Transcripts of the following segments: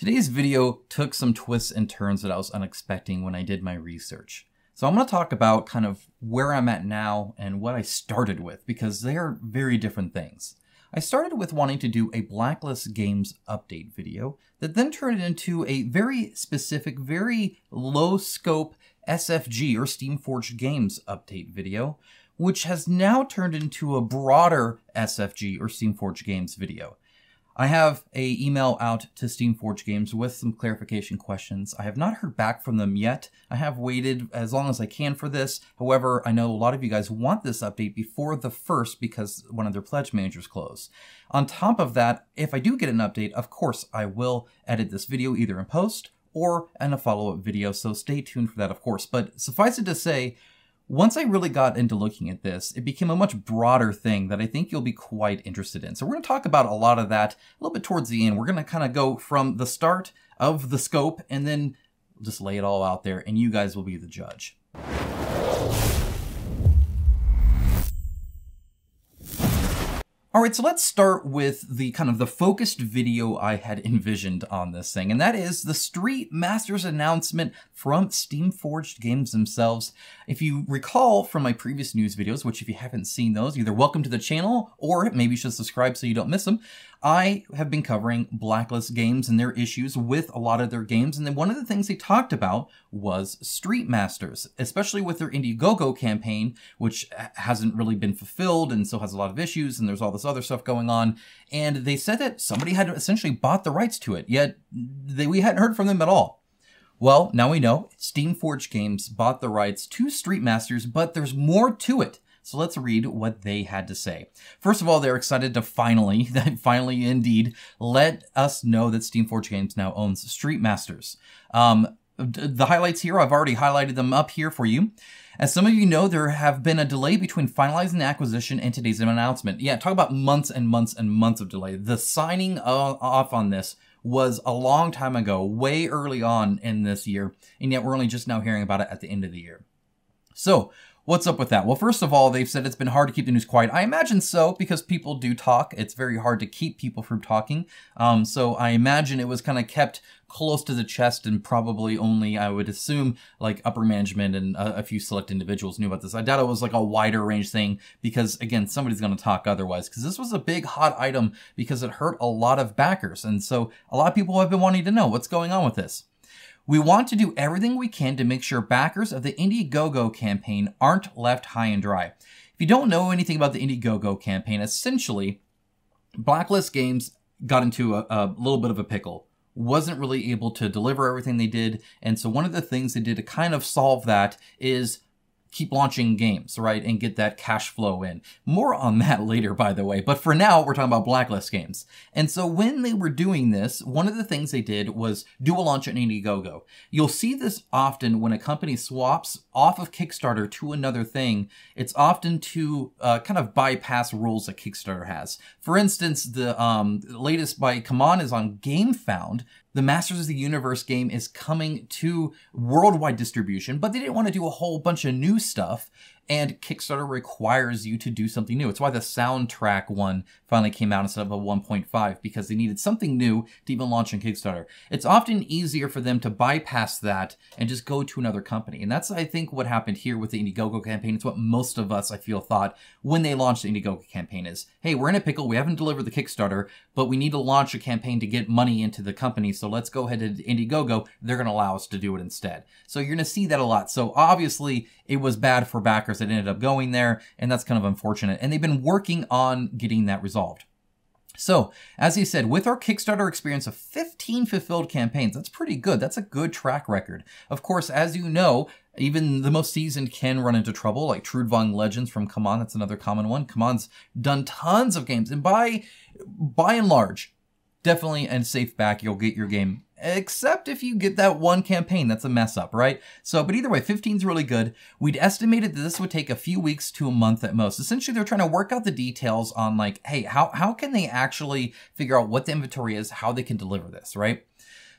Today's video took some twists and turns that I was unexpecting when I did my research. So I'm going to talk about kind of where I'm at now and what I started with, because they are very different things. I started with wanting to do a Blacklist Games update video that then turned into a very specific, very low scope SFG or Steamforged Games update video, which has now turned into a broader SFG or Steamforged Games video. I have an email out to Steamforged Games with some clarification questions. I have not heard back from them yet. I have waited as long as I can for this. However, I know a lot of you guys want this update before the 1st because one of their pledge managers closed. On top of that, if I do get an update, of course, I will edit this video either in post or in a follow-up video, so stay tuned for that, of course. But suffice it to say, once I really got into looking at this, it became a much broader thing that I think you'll be quite interested in. So we're going to talk about a lot of that a little bit towards the end. We're going to kind of go from the start of the scope and then just lay it all out there, and you guys will be the judge. All right, so let's start with the kind of the focused video I had envisioned on this thing, and that is the Street Masters announcement from Steamforged Games themselves. If you recall from my previous news videos, which if you haven't seen those, either welcome to the channel or maybe you should subscribe so you don't miss them, I have been covering Blacklist Games and their issues with a lot of their games, and then one of the things they talked about was Street Masters, especially with their Indiegogo campaign, which hasn't really been fulfilled and still has a lot of issues, and there's all this other stuff going on. And they said that somebody had essentially bought the rights to it, yet we hadn't heard from them at all. Well, now we know Steamforged Games bought the rights to Street Masters, but there's more to it. So let's read what they had to say. First of all, they're excited to finally indeed, let us know that Steamforged Games now owns Street Masters. The highlights here, I've already highlighted them up here for you. As some of you know, there have been a delay between finalizing the acquisition and today's announcement. Yeah, talk about months and months and months of delay. The signing off on this was a long time ago, way early on in this year, and yet we're only just now hearing about it at the end of the year. So, what's up with that? Well, first of all, they've said it's been hard to keep the news quiet. I imagine so, because people do talk. It's very hard to keep people from talking. So I imagine it was kind of kept close to the chest, and probably only, I would assume, like upper management and a few select individuals knew about this. I doubt it was like a wider range thing, because again, somebody's going to talk otherwise, because this was a big hot item because it hurt a lot of backers. And so a lot of people have been wanting to know what's going on with this. We want to do everything we can to make sure backers of the Indiegogo campaign aren't left high and dry. If you don't know anything about the Indiegogo campaign, essentially, Blacklist Games got into a little bit of a pickle. Wasn't really able to deliver everything they did, and so one of the things they did to kind of solve that is keep launching games, right, and get that cash flow in. More on that later, by the way, but for now, we're talking about Blacklist Games. And so when they were doing this, one of the things they did was do a launch on Indiegogo. You'll see this often when a company swaps off of Kickstarter to another thing. It's often to kind of bypass rules that Kickstarter has. For instance, the latest by CMON is on GameFound. The Masters of the Universe game is coming to worldwide distribution, but they didn't want to do a whole bunch of new stuff, and Kickstarter requires you to do something new. It's why the soundtrack one finally came out instead of a 1.5, because they needed something new to even launch on Kickstarter. It's often easier for them to bypass that and just go to another company. And that's, I think, what happened here with the Indiegogo campaign. It's what most of us, I feel, thought when they launched the Indiegogo campaign is, hey, we're in a pickle, we haven't delivered the Kickstarter, but we need to launch a campaign to get money into the company, so let's go ahead to Indiegogo. They're going to allow us to do it instead. So you're going to see that a lot. So obviously, it was bad for backers that ended up going there, and that's kind of unfortunate. And they've been working on getting that resolved. So, as he said, with our Kickstarter experience of 15 fulfilled campaigns, that's pretty good. That's a good track record. Of course, as you know, even the most seasoned can run into trouble, like Trudvang Legends from CMON. That's another common one. CMON's done tons of games, and by and large, definitely a safe back. You'll get your game, except if you get that one campaign that's a mess up, right? So, but either way, 15 is really good. We'd estimated that this would take a few weeks to a month at most. Essentially, they're trying to work out the details on like, hey, how can they actually figure out what the inventory is, how they can deliver this, right?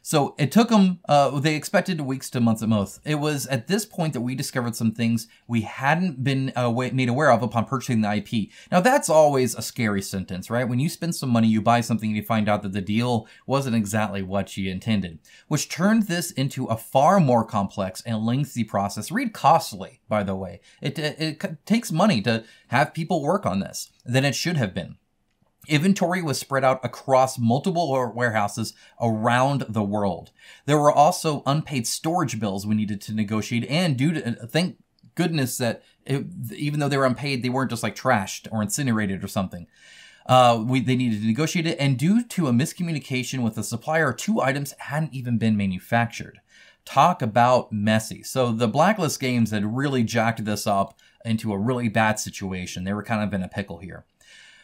So it took them, they expected weeks to months at most. It was at this point that we discovered some things we hadn't been made aware of upon purchasing the IP. Now that's always a scary sentence, right? When you spend some money, you buy something and you find out that the deal wasn't exactly what you intended, which turned this into a far more complex and lengthy process. Read costly, by the way. It takes money to have people work on this than it should have been. Inventory was spread out across multiple warehouses around the world. There were also unpaid storage bills we needed to negotiate, and thank goodness that even though they were unpaid, they weren't just like trashed or incinerated or something. They needed to negotiate it, and due to a miscommunication with the supplier, 2 items hadn't even been manufactured. Talk about messy. So the Blacklist Games had really jacked this up into a really bad situation. They were kind of in a pickle here.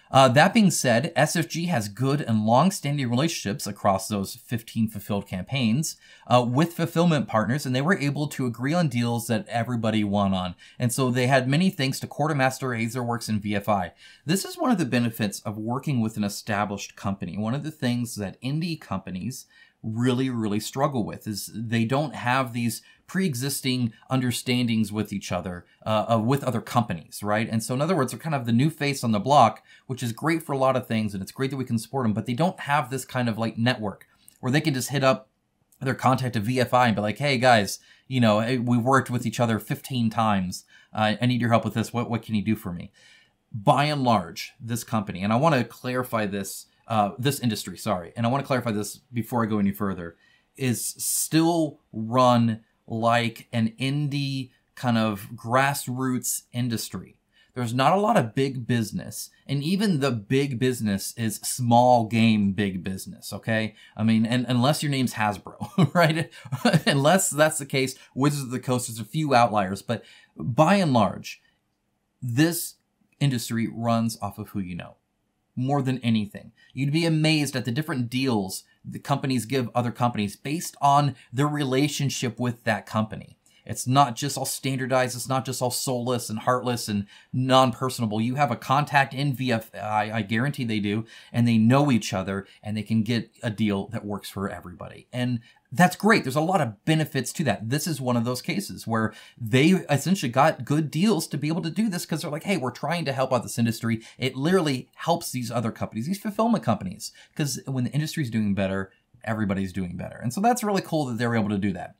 That being said, SFG has good and long-standing relationships across those 15 fulfilled campaigns with fulfillment partners, and they were able to agree on deals that everybody won on. And so they had many thanks to Quartermaster, Aetherworks, and VFI. This is one of the benefits of working with an established company. One of the things that indie companies really struggle with is they don't have these pre-existing understandings with each other, with other companies, right? And so in other words, they're kind of the new face on the block, which is great for a lot of things, and it's great that we can support them, but they don't have this kind of like network where they can just hit up their contact at VFI and be like, hey guys, you know, we worked with each other 15 times. I need your help with this. What can you do for me? By and large, this company, and I want to clarify this, this industry, sorry, and I want to clarify this before I go any further, is still run like an indie kind of grassroots industry. There's not a lot of big business, and even the big business is small game big business, okay? I mean, and unless your name's Hasbro, right? Unless that's the case, Wizards of the Coast, there's a few outliers, but by and large, this industry runs off of who you know. More than anything. You'd be amazed at the different deals the companies give other companies based on their relationship with that company. It's not just all standardized. It's not just all soulless and heartless and non-personable. You have a contact in VFI, I guarantee they do, and they know each other, and they can get a deal that works for everybody. And that's great. There's a lot of benefits to that. This is one of those cases where they essentially got good deals to be able to do this because they're like, hey, we're trying to help out this industry. It literally helps these other companies, these fulfillment companies, because when the industry's doing better, everybody's doing better. And so that's really cool that they were able to do that.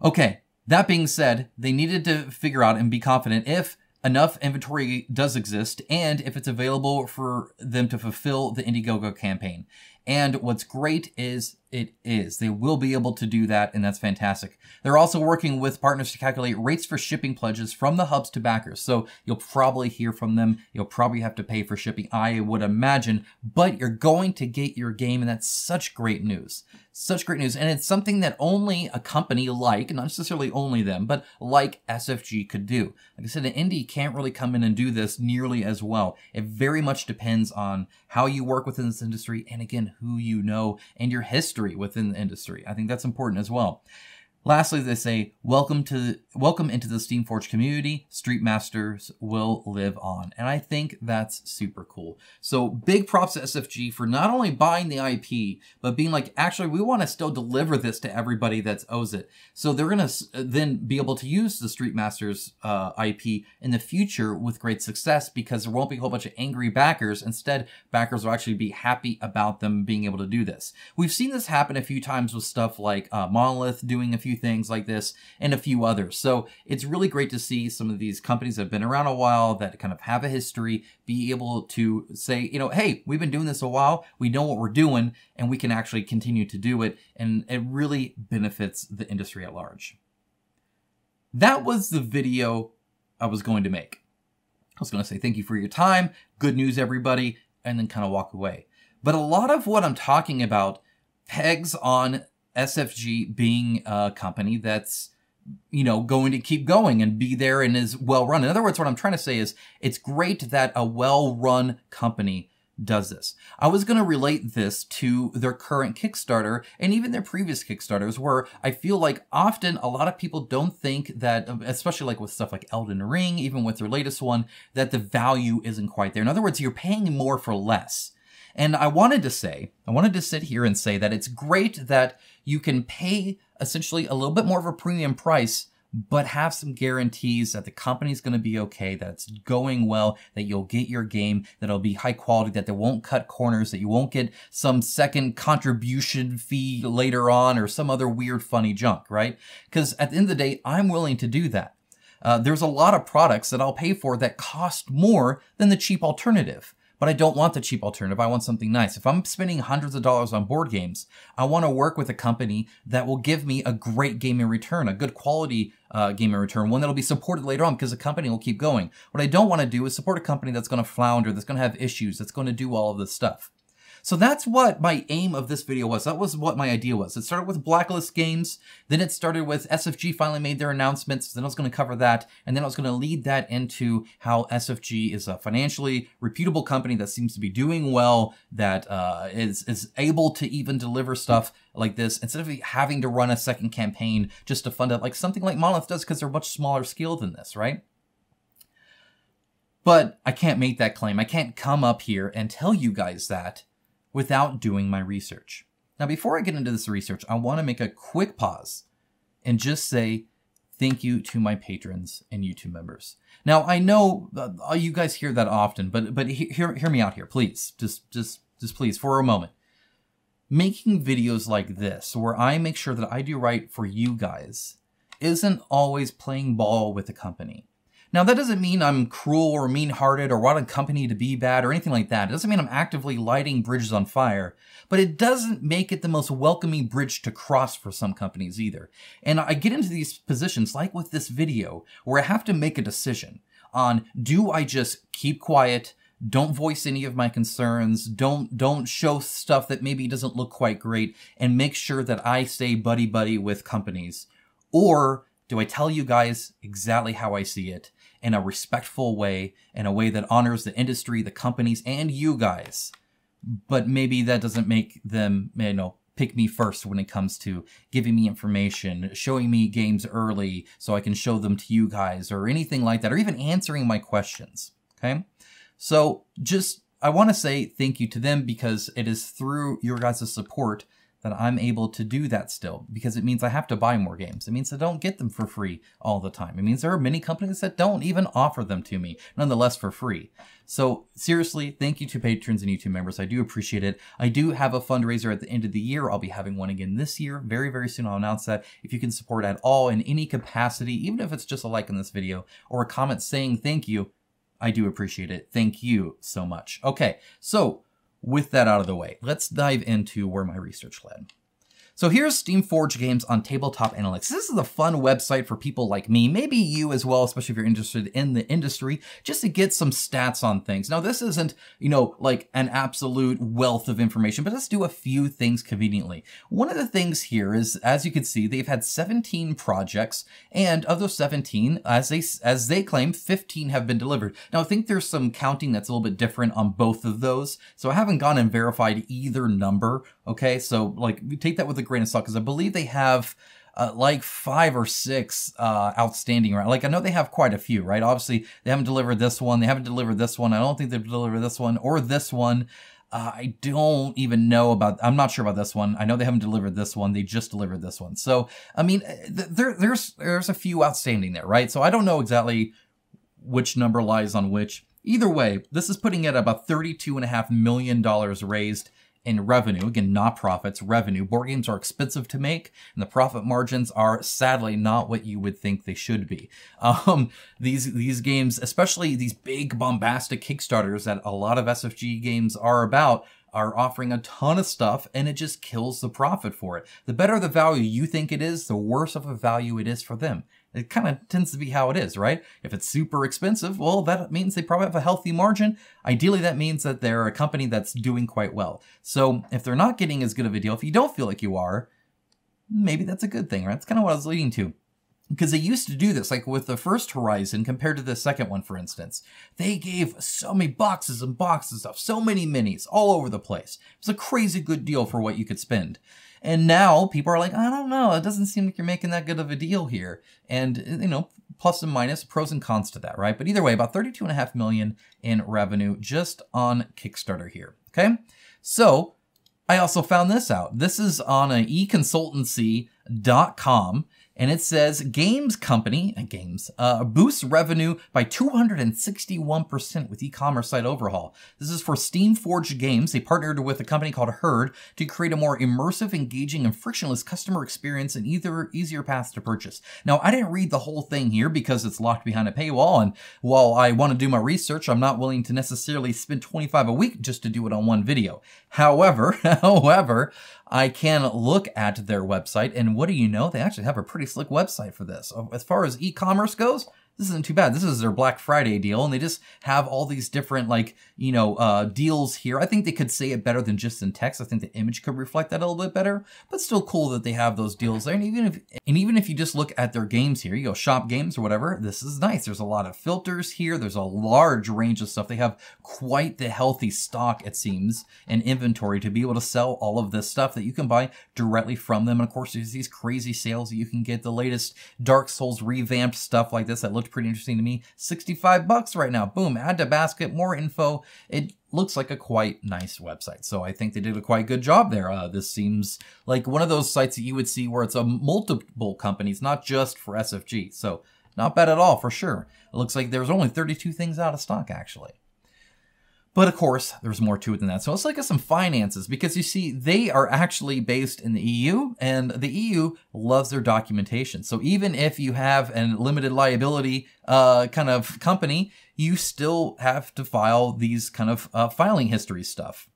Okay, that being said, they needed to figure out and be confident if enough inventory does exist and if it's available for them to fulfill the Indiegogo campaign. And what's great is it is. They will be able to do that, and that's fantastic. They're also working with partners to calculate rates for shipping pledges from the hubs to backers. So you'll probably hear from them. You'll probably have to pay for shipping, I would imagine, but you're going to get your game, and that's such great news. Such great news. And it's something that only a company like, not necessarily only them, but like SFG could do. Like I said, an indie can't really come in and do this nearly as well. It very much depends on how you work within this industry, and again, who you know, and your history within the industry. I think that's important as well. Lastly, they say, welcome into the Steamforged community. Street Masters will live on. And I think that's super cool. So big props to SFG for not only buying the IP, but being like, actually, we want to still deliver this to everybody that owes it. So they're going to then be able to use the Street Masters IP in the future with great success because there won't be a whole bunch of angry backers. Instead, backers will actually be happy about them being able to do this. We've seen this happen a few times with stuff like Monolith doing a few things like this and a few others. So it's really great to see some of these companies that have been around a while that kind of have a history be able to say, you know, hey, we've been doing this a while. We know what we're doing and we can actually continue to do it. And it really benefits the industry at large. That was the video I was going to make. I was going to say thank you for your time. Good news, everybody. And then kind of walk away. But a lot of what I'm talking about pegs on SFG being a company that's, you know, going to keep going and be there and is well run. In other words, what I'm trying to say is it's great that a well-run company does this. I was going to relate this to their current Kickstarter and even their previous Kickstarters, where I feel like often a lot of people don't think that, especially like with stuff like Elden Ring, even with their latest one, that the value isn't quite there. In other words, you're paying more for less. And I wanted to sit here and say that it's great that you can pay essentially a little bit more of a premium price, but have some guarantees that the company's going to be okay, that it's going well, that you'll get your game, that it'll be high quality, that they won't cut corners, that you won't get some second contribution fee later on or some other weird funny junk, right? Because at the end of the day, I'm willing to do that. There's a lot of products that I'll pay for that cost more than the cheap alternative. But I don't want the cheap alternative. I want something nice. If I'm spending hundreds of dollars on board games, I want to work with a company that will give me a great game in return, a good quality game in return, one that'll be supported later on because the company will keep going. What I don't want to do is support a company that's going to flounder, that's going to have issues, that's going to do all of this stuff. So that's what my aim of this video was. That was what my idea was. It started with Blacklist Games, then it started with SFG finally made their announcements, then I was going to cover that, and then I was going to lead that into how SFG is a financially reputable company that seems to be doing well, that is able to even deliver stuff like this instead of having to run a second campaign just to fund it like something like Monolith does because they're much smaller scale than this, right? But I can't make that claim. I can't come up here and tell you guys that without doing my research. Now, before I get into this research, I want to make a quick pause and just say thank you to my patrons and YouTube members. Now, I know you guys hear that often, but hear me out here, please. Just please, for a moment. Making videos like this, where I make sure that I do right for you guys, isn't always playing ball with the company. Now, that doesn't mean I'm cruel or mean-hearted or want a company to be bad or anything like that. It doesn't mean I'm actively lighting bridges on fire, but it doesn't make it the most welcoming bridge to cross for some companies either. And I get into these positions, like with this video, where I have to make a decision on, do I just keep quiet, don't voice any of my concerns, don't show stuff that maybe doesn't look quite great, and make sure that I stay buddy-buddy with companies? Or do I tell you guys exactly how I see it in a respectful way, in a way that honors the industry, the companies, and you guys? But maybe that doesn't make them, pick me first when it comes to giving me information, showing me games early so I can show them to you guys, or anything like that, or even answering my questions, okay? So I want to say thank you to them because it is through your guys' support that I'm able to do that still, because it means I have to buy more games. It means I don't get them for free all the time. It means there are many companies that don't even offer them to me, nonetheless for free. So seriously, thank you to patrons and YouTube members. I do appreciate it. I do have a fundraiser at the end of the year. I'll be having one again this year. Very, very soon I'll announce that. If you can support at all in any capacity, even if it's just a like on this video or a comment saying thank you, I do appreciate it. Thank you so much. Okay, so with that out of the way, let's dive into where my research led. So here's Steamforged Games on Tabletop Analytics. This is a fun website for people like me, maybe you as well, especially if you're interested in the industry, just to get some stats on things. Now, this isn't, like an absolute wealth of information, but let's do a few things conveniently. One of the things here is, as you can see, they've had 17 projects, and of those 17, as they claim, 15 have been delivered. Now, I think there's some counting that's a little bit different on both of those, so I haven't gone and verified either number, okay? So, take that with a grain of salt, because I believe they have like 5 or 6 outstanding, right? Like, I know they have quite a few, right? Obviously, they haven't delivered this one. They haven't delivered this one. I don't think they've delivered this one or this one. I don't even know about, I'm not sure about this one. I know they haven't delivered this one. They just delivered this one. So, I mean, there's a few outstanding there, right? So I don't know exactly which number lies on which. Either way, this is putting it at about $32.5 million raised in revenue. Again, not profits, revenue. Board games are expensive to make, and the profit margins are sadly not what you would think they should be. These games, especially these big bombastic Kickstarters that a lot of SFG games are about, are offering a ton of stuff, and it just kills the profit for it. The better the value you think it is, the worse of a value it is for them. It kind of tends to be how it is, right? If it's super expensive, well, that means they probably have a healthy margin. Ideally, that means that they're a company that's doing quite well. So if they're not getting as good of a deal, if you don't feel like you are, maybe that's a good thing, right? That's kind of what I was leading to. Because they used to do this, like with the first Horizon compared to the second one, for instance. They gave so many boxes and boxes of so many minis all over the place. It was a crazy good deal for what you could spend. And now people are like, I don't know, it doesn't seem like you're making that good of a deal here. And, plus and minus, pros and cons to that, right? But either way, about $32.5 million in revenue just on Kickstarter here, okay? So I also found this out. This is on an econsultancy.com. And it says games company boosts revenue by 261% with e-commerce site overhaul. This is for Steamforged Games. They partnered with a company called Herd to create a more immersive, engaging, and frictionless customer experience and easier paths to purchase. Now, I didn't read the whole thing here because it's locked behind a paywall. And while I want to do my research, I'm not willing to necessarily spend $25 a week just to do it on one video. However, I can look at their website, and what do you know? They actually have a pretty slick website for this. As far as e-commerce goes, this isn't too bad. This is their Black Friday deal, and they just have all these different, deals here. I think they could say it better than just in text. I think the image could reflect that a little bit better, but still cool that they have those deals there. And even if you just look at their games here, you go shop games or whatever, this is nice. There's a lot of filters here. There's a large range of stuff. They have quite the healthy stock, it seems, and inventory to be able to sell all of this stuff that you can buy directly from them. And of course, there's these crazy sales that you can get the latest Dark Souls revamped stuff like this that looked pretty interesting to me. $65 right now. Boom, add to basket, more info. It looks like a quite nice website. So I think they did a quite good job there. This seems like one of those sites that you would see where it's a multiple companies, not just for SFG. So not bad at all, for sure. It looks like there's only 32 things out of stock, actually. But of course, there's more to it than that. So let's look at some finances, because you see, they are actually based in the EU, and the EU loves their documentation. So even if you have a limited liability kind of company, you still have to file these kind of filing history stuff.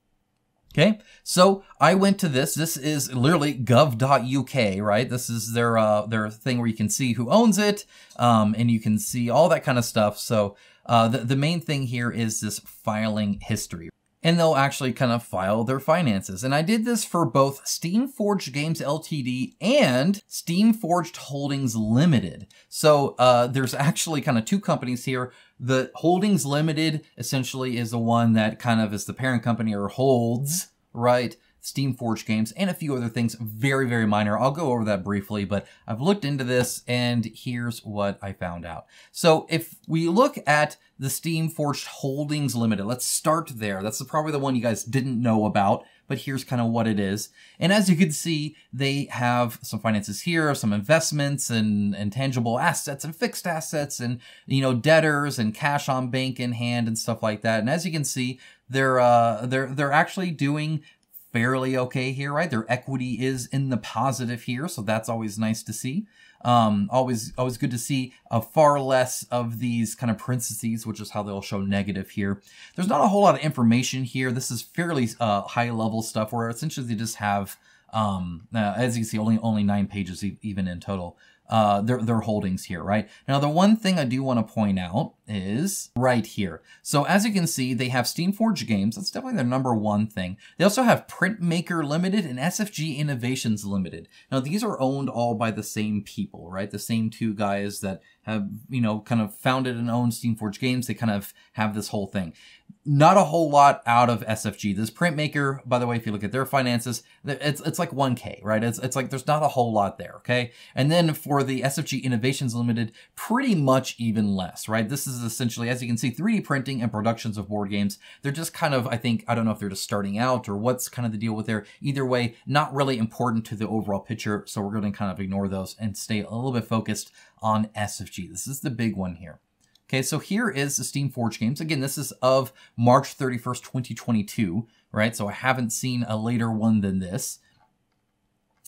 Okay, so I went to this. This is literally gov.uk, right? This is their thing where you can see who owns it, and you can see all that kind of stuff. So the main thing here is this filing history. And they'll actually kind of file their finances. And I did this for both Steamforged Games Ltd. and Steamforged Holdings Limited. So there's actually kind of two companies here. The Holdings Limited essentially is the one that kind of is the parent company or holds, right, Steamforged Games, and a few other things, very, very minor. I'll go over that briefly, but I've looked into this, and here's what I found out. So if we look at the Steamforged Holdings Limited, let's start there. That's probably the one you guys didn't know about, but here's kind of what it is. And as you can see, they have some finances here, some investments and tangible assets and fixed assets and, debtors and cash on bank in hand and stuff like that. And as you can see, they're actually doing fairly okay here, right? Their equity is in the positive here, so that's always nice to see. Always good to see far less of these kind of parentheses, which is how they'll show negative here. There's not a whole lot of information here. This is fairly high level stuff where essentially they just have, as you can see, only 9 pages even in total. Their holdings here, right? Now, the one thing I do want to point out is right here. So as you can see, they have Steamforged Games. That's definitely their number one thing. They also have Printmaker Limited and SFG Innovations Limited. Now, these are owned all by the same people, right? The same two guys that have, kind of founded and owned Steamforged Games. They kind of have this whole thing. Not a whole lot out of SFG. This Printmaker, by the way, if you look at their finances, it's like 1K, right? It's like there's not a whole lot there, okay? And then for the SFG Innovations Limited, pretty much even less, right? This is essentially, as you can see, 3D printing and productions of board games. They're just kind of, I don't know if they're just starting out or what's kind of the deal with there. Either way, not really important to the overall picture, so we're going to kind of ignore those and stay a little bit focused on SFG. This is the big one here. Okay, so here is the Steamforged Games. Again, this is of March 31st, 2022, right? So I haven't seen a later one than this.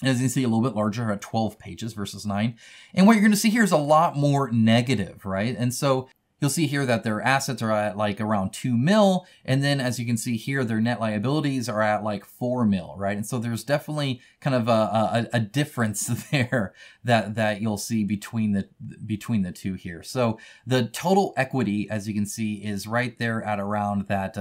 As you can see, a little bit larger at 12 pages versus 9. And what you're going to see here is a lot more negative, right? And so you'll see here that their assets are at like around 2 mil. And then as you can see here, their net liabilities are at like 4 mil, right? And so there's definitely kind of a difference there that you'll see between the two here. So the total equity, as you can see, is right there at around that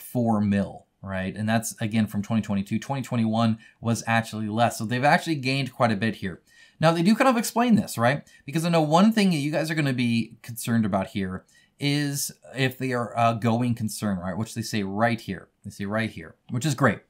4 mil. Right, and that's again from 2022. 2021 was actually less, so they've actually gained quite a bit here. Now they do kind of explain this, right? Because I know one thing that you guys are going to be concerned about here is if they are a going concern, right? Which they say right here. They say right here, which is great.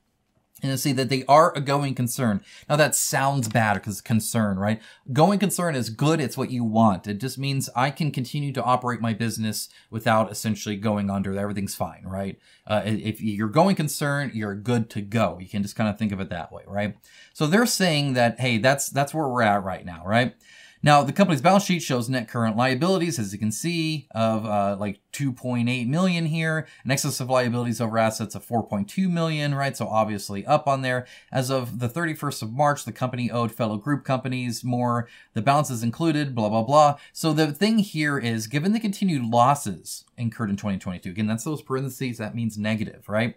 and to see that they are a going concern. Now that sounds bad because concern, right? Going concern is good. It's what you want. It just means I can continue to operate my business without essentially going under. Everything's fine, right? If you're going concern, you're good to go. You can just kind of think of it that way, right? So they're saying that, hey, that's where we're at right now, right? Now, the company's balance sheet shows net current liabilities, as you can see, of like 2.8 million here, and excess of liabilities over assets of 4.2 million, right? So obviously up on there. As of the 31st of March, the company owed fellow group companies more. The balances included, blah, blah, blah. So the thing here is, given the continued losses incurred in 2022, again, that's those parentheses, that means negative, right?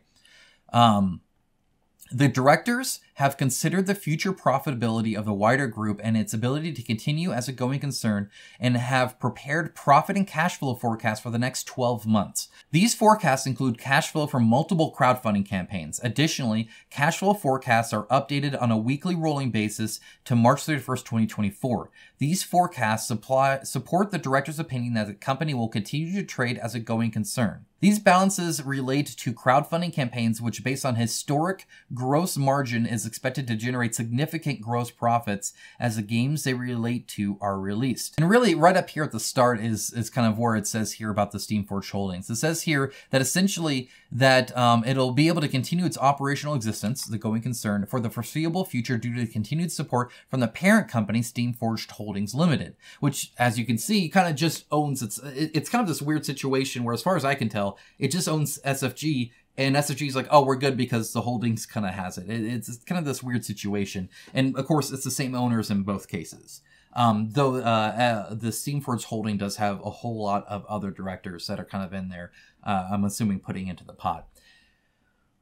The directors have considered the future profitability of the wider group and its ability to continue as a going concern and have prepared profit and cash flow forecasts for the next 12 months. These forecasts include cash flow from multiple crowdfunding campaigns. Additionally, cash flow forecasts are updated on a weekly rolling basis to March 31st, 2024. These forecasts support the director's opinion that the company will continue to trade as a going concern. These balances relate to crowdfunding campaigns which, based on historic gross margin, is expected to generate significant gross profits as the games they relate to are released. And really, right up here at the start is kind of where it says here about the Steamforged Holdings. It says here that essentially that it'll be able to continue its operational existence, the going concern, for the foreseeable future due to continued support from the parent company, Steamforged Holdings Limited, which, as you can see, kind of just owns it's kind of this weird situation where, as far as I can tell, it just owns SFG, and SFG is like, oh, we're good because the holdings kind of has it. It's kind of this weird situation. And of course, it's the same owners in both cases. Though the Steamforged holding does have a whole lot of other directors that are kind of in there, I'm assuming putting into the pot.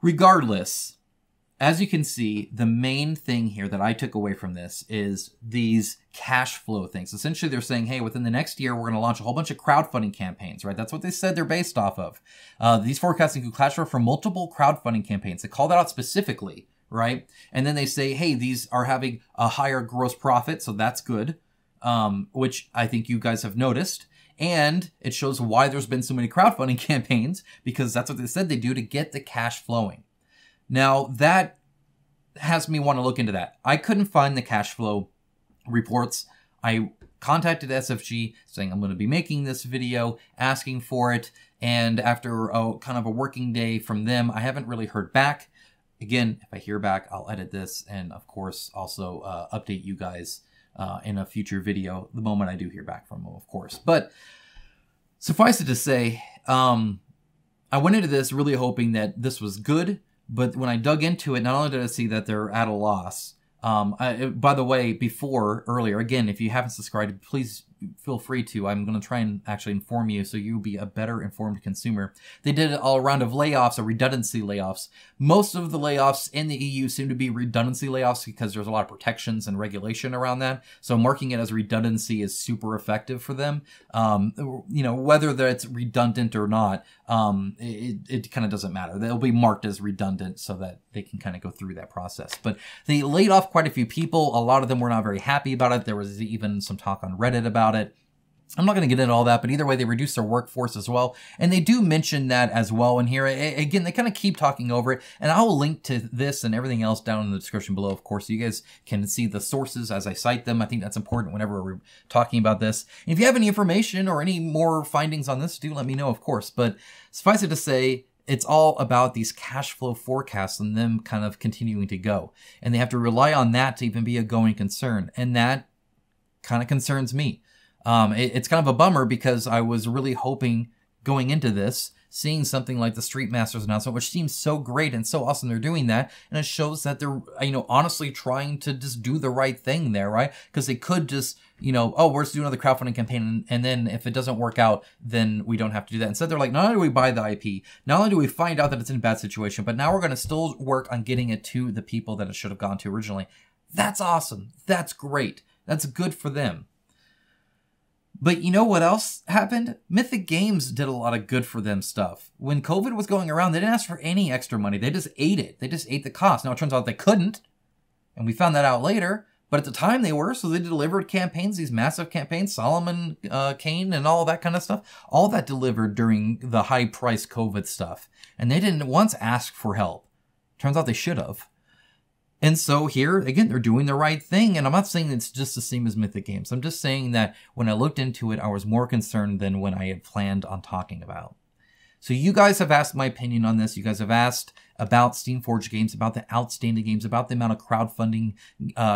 Regardless, as you can see, the main thing here that I took away from this is these cash flow things. Essentially, they're saying, hey, within the next year, we're going to launch a whole bunch of crowdfunding campaigns, right? That's what they said they're based off of. These forecasts include cash flow from multiple crowdfunding campaigns. They call that out specifically, right? And then they say, hey, these are having a higher gross profit, so that's good, which I think you guys have noticed. And it shows why there's been so many crowdfunding campaigns, because that's what they said they do to get the cash flowing. Now, that has me want to look into that. I couldn't find the cash flow reports. I contacted SFG saying I'm going to be making this video, asking for it, and after kind of a working day from them, I haven't really heard back. Again, if I hear back, I'll edit this and, of course, also update you guys in a future video the moment I do hear back from them, of course. But suffice it to say, I went into this really hoping that this was good. But when I dug into it, not only did I see that they're at a loss, by the way, earlier, again, if you haven't subscribed, please feel free to. I'm going to try and actually inform you so you'll be a better informed consumer. They did a round of layoffs, or redundancy layoffs. Most of the layoffs in the EU seem to be redundancy layoffs because there's a lot of protections and regulation around that. So marking it as redundancy is super effective for them. You know, whether that's redundant or not, it kind of doesn't matter. They'll be marked as redundant so that they can kind of go through that process. But they laid off quite a few people. A lot of them were not very happy about it. There was even some talk on Reddit about it. I'm not going to get into all that, but either way, they reduced their workforce as well. And they do mention that as well in here. Again, they kind of keep talking over it. And I will link to this and everything else down in the description below, of course, so you guys can see the sources as I cite them. I think that's important whenever we're talking about this. And if you have any information or any more findings on this, do let me know, of course. But suffice it to say, it's all about these cash flow forecasts and them kind of continuing to go. And they have to rely on that to even be a going concern. And that kind of concerns me. It's kind of a bummer because I was really hoping going into this, seeing something like the Street Masters announcement, which seems so great and so awesome they're doing that. And it shows that they're, you know, honestly trying to just do the right thing there, right? Because they could just, you know, oh, we're just doing another crowdfunding campaign. And then if it doesn't work out, then we don't have to do that. Instead, they're like, not only do we buy the IP, not only do we find out that it's in a bad situation, but now we're going to still work on getting it to the people that it should have gone to originally. That's awesome. That's great. That's good for them. But you know what else happened? Mythic Games did a lot of good for them stuff. When COVID was going around, they didn't ask for any extra money. They just ate it. They just ate the cost. Now, it turns out they couldn't, and we found that out later. But at the time, they were, so they delivered campaigns, these massive campaigns, Solomon Kane and all that kind of stuff. All that delivered during the high-priced COVID stuff. And they didn't once ask for help. Turns out they should have. And so here, again, they're doing the right thing. And I'm not saying it's just the same as Mythic Games. I'm just saying that when I looked into it, I was more concerned than when I had planned on talking about. So you guys have asked my opinion on this. You guys have asked about Steamforged Games, about the outstanding games, about the amount of crowdfunding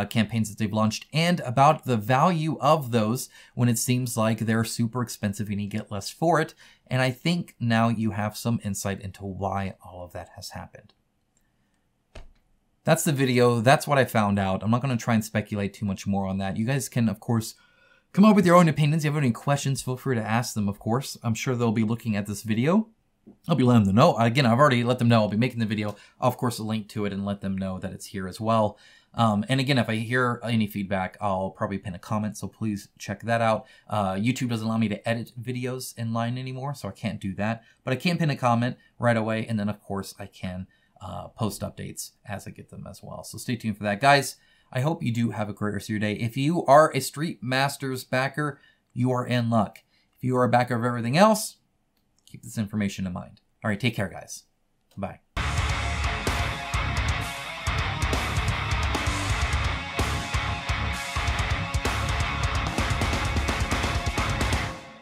campaigns that they've launched, and about the value of those when it seems like they're super expensive and you get less for it. And I think now you have some insight into why all of that has happened. That's the video. That's what I found out. I'm not going to try and speculate too much more on that. You guys can, of course, come up with your own opinions. If you have any questions, feel free to ask them, of course. I'm sure they'll be looking at this video. I'll be letting them know. Again, I've already let them know I'll be making the video. I'll, of course, link to it and let them know that it's here as well. And again, if I hear any feedback, I'll probably pin a comment, so please check that out. YouTube doesn't allow me to edit videos in line anymore, so I can't do that. But I can pin a comment right away, and then, of course, I can post updates as I get them as well. So stay tuned for that. Guys, I hope you do have a great rest of your day. If you are a Street Masters backer, you are in luck. If you are a backer of everything else, keep this information in mind. All right, take care, guys. Bye.